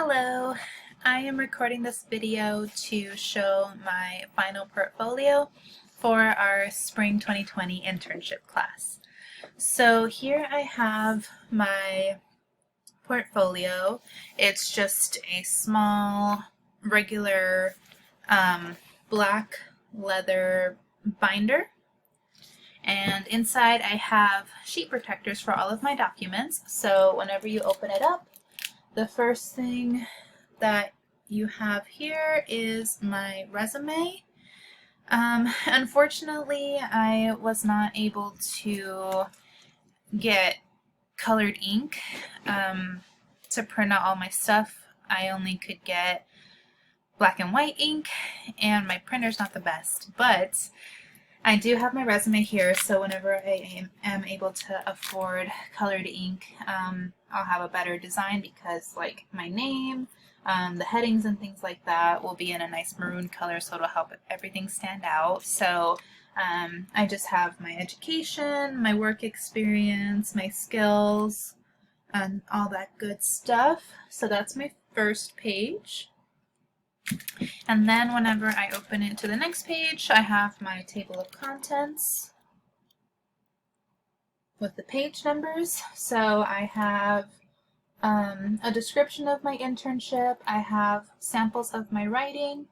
Hello, I am recording this video to show my final portfolio for our Spring 2020 internship class. So here I have my portfolio. It's just a small, regular black leather binder. And inside I have sheet protectors for all of my documents. So whenever you open it up, the first thing that you have here is my resume. Unfortunately, I was not able to get colored ink to print out all my stuff. I only could get black and white ink, and my printer's not the best, but I do have my resume here, so whenever I am able to afford colored ink, I'll have a better design because like my name, the headings and things like that will be in a nice maroon color, so it'll help everything stand out. So I just have my education, my work experience, my skills, and all that good stuff. So that's my first page. And then whenever I open it to the next page, I have my table of contents with the page numbers. So I have a description of my internship, I have samples of my writing,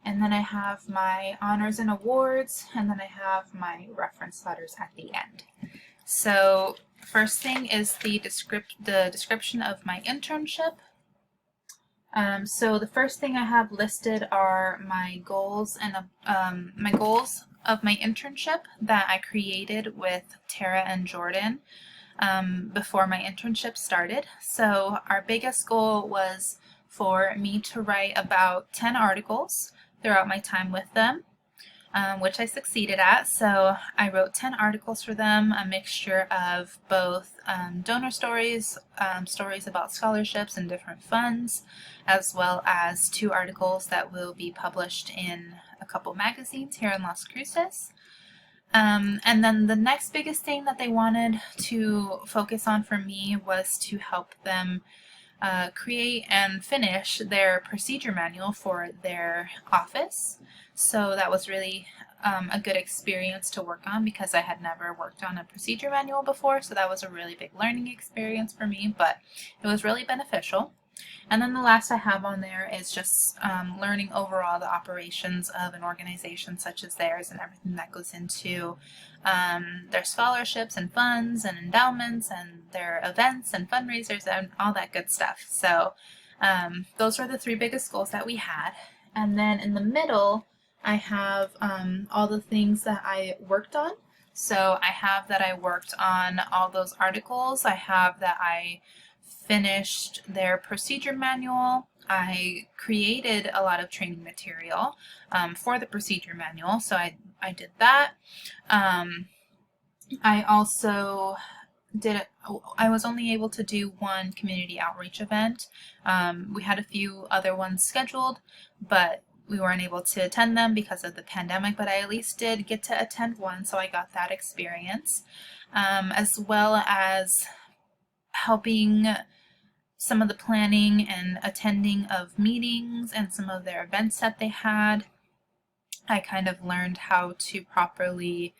and then I have my honors and awards, and then I have my reference letters at the end. So first thing is the description of my internship. So the first thing I have listed are my goals and my goals of my internship that I created with Tara and Jordan before my internship started. So our biggest goal was for me to write about 10 articles throughout my time with them, which I succeeded at. So I wrote 10 articles for them, a mixture of both donor stories, stories about scholarships and different funds, as well as 2 articles that will be published in a couple magazines here in Las Cruces. And then the next biggest thing that they wanted to focus on for me was to help them create and finish their procedure manual for their office. So that was really a good experience to work on because I had never worked on a procedure manual before, so that was a really big learning experience for me, but it was really beneficial. And then the last I have on there is just learning overall the operations of an organization such as theirs and everything that goes into their scholarships and funds and endowments and their events and fundraisers and all that good stuff. So those were the 3 biggest goals that we had. And then in the middle, I have all the things that I worked on. So I have that I worked on all those articles. I have that I finished their procedure manual. I created a lot of training material for the procedure manual, so I did that. I also I was only able to do 1 community outreach event. We had a few other ones scheduled, but we weren't able to attend them because of the pandemic, but I at least did get to attend one, so I got that experience, as well as helping some of the planning and attending of meetings and some of their events that they had. I kind of learned how to properly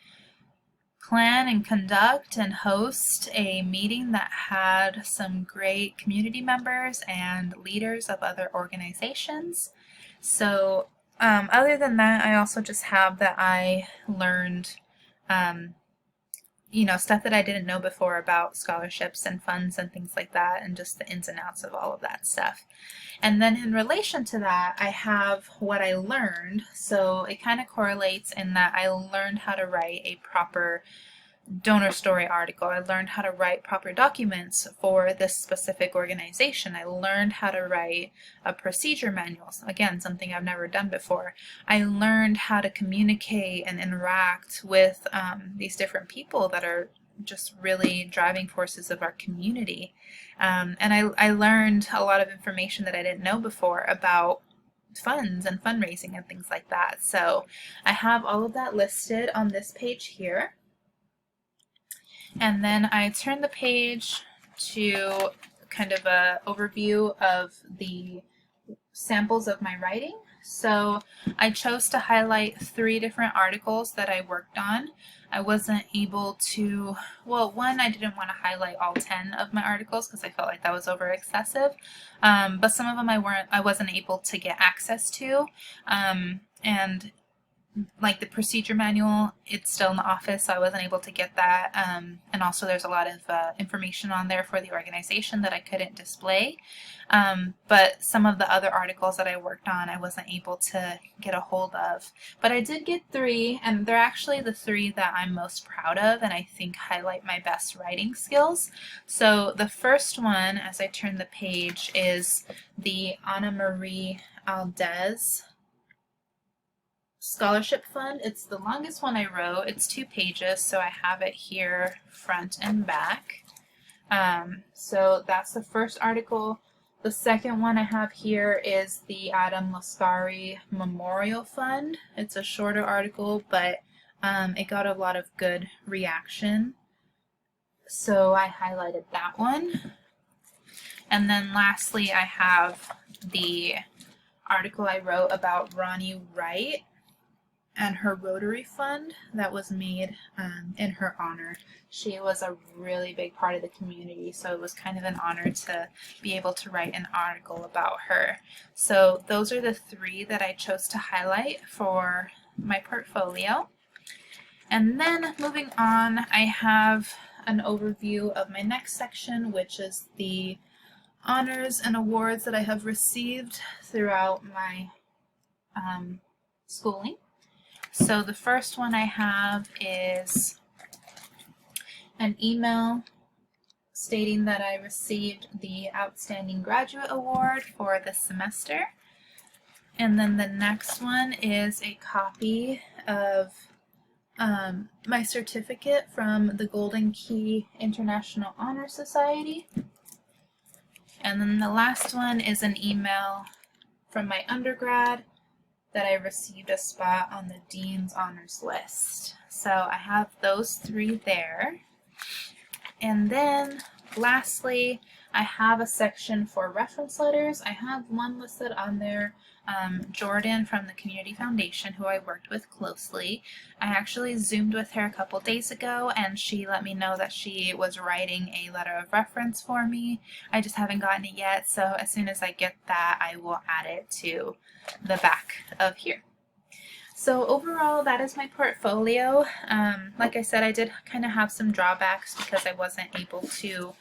plan and conduct and host a meeting that had some great community members and leaders of other organizations. So other than that, I also just have that I learned stuff that I didn't know before about scholarships and funds and things like that, and just the ins and outs of all of that stuff. And then in relation to that, I have what I learned. So it kind of correlates in that I learned how to write a proper donor story article. I learned how to write proper documents for this specific organization. I learned how to write a procedure manual. Again, something I've never done before. I learned how to communicate and interact with these different people that are just really driving forces of our community. And I learned a lot of information that I didn't know before about funds and fundraising and things like that. So I have all of that listed on this page here. And then I turn the page to kind of a overview of the samples of my writing. So I chose to highlight 3 different articles that I worked on. I wasn't able to, well, one, I didn't want to highlight all 10 of my articles because I felt like that was over excessive, but some of them I wasn't able to get access to, and like the procedure manual, it's still in the office, so I wasn't able to get that, and also there's a lot of information on there for the organization that I couldn't display, but some of the other articles that I worked on I wasn't able to get a hold of. But I did get 3, and they're actually the 3 that I'm most proud of and I think highlight my best writing skills. So the first one, as I turn the page, is the Ana Marie Aldez Scholarship Fund. It's the longest one I wrote. It's 2 pages, so I have it here front and back. So that's the first article. The second one I have here is the Adam Lascari Memorial Fund. It's a shorter article, but it got a lot of good reaction, so I highlighted that one. And then lastly, I have the article I wrote about Ronnie Wright and her Rotary Fund that was made in her honor. She was a really big part of the community, so it was kind of an honor to be able to write an article about her. So those are the 3 that I chose to highlight for my portfolio. And then moving on, I have an overview of my next section, which is the honors and awards that I have received throughout my schooling. So the first one I have is an email stating that I received the Outstanding Graduate Award for this semester. And then the next one is a copy of my certificate from the Golden Key International Honor Society. And then the last one is an email from my undergrad that I received a spot on the Dean's Honors List. So I have those 3 there. And then lastly, I have a section for reference letters. I have one listed on there, Jordan from the Community Foundation, who I worked with closely. I actually Zoomed with her a couple days ago, and she let me know that she was writing a letter of reference for me. I just haven't gotten it yet, so as soon as I get that, I will add it to the back of here. So overall, that is my portfolio. Like I said, I did kind of have some drawbacks because I wasn't able to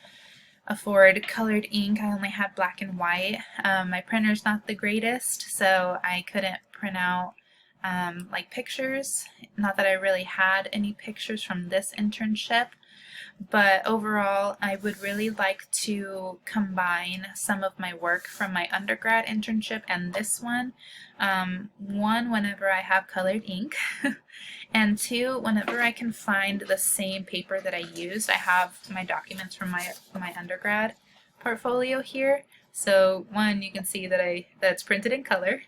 afford colored ink. I only had black and white. My printer's not the greatest, so I couldn't print out like pictures. Not that I really had any pictures from this internship, but overall I would really like to combine some of my work from my undergrad internship and this one. One, whenever I have colored ink, and 2, whenever I can find the same paper that I used. I have my documents from my undergrad portfolio here. So 1, you can see that it's printed in color,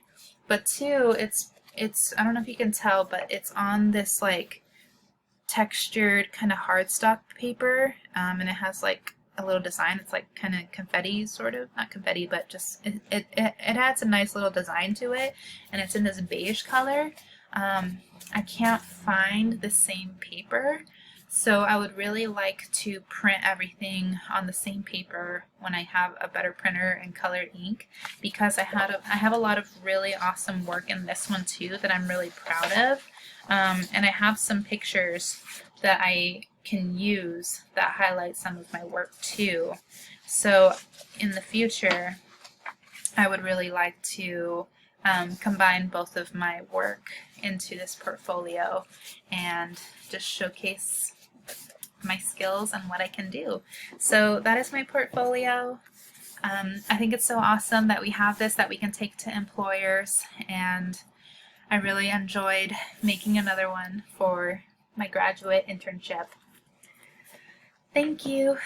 but 2, it's I don't know if you can tell, but it's on this like textured kind of hardstock paper, and it has like a little design. It's like kind of confetti, sort of, not confetti, but just it adds a nice little design to it, and it's in this beige color. I can't find the same paper, so I would really like to print everything on the same paper when I have a better printer and colored ink, because I have a lot of really awesome work in this one too that I'm really proud of, and I have some pictures that I can use that highlight some of my work too. So in the future, I would really like to combine both of my work into this portfolio and just showcase my skills and what I can do. So that is my portfolio. I think it's so awesome that we have this that we can take to employers, and I really enjoyed making another one for my graduate internship. Thank you.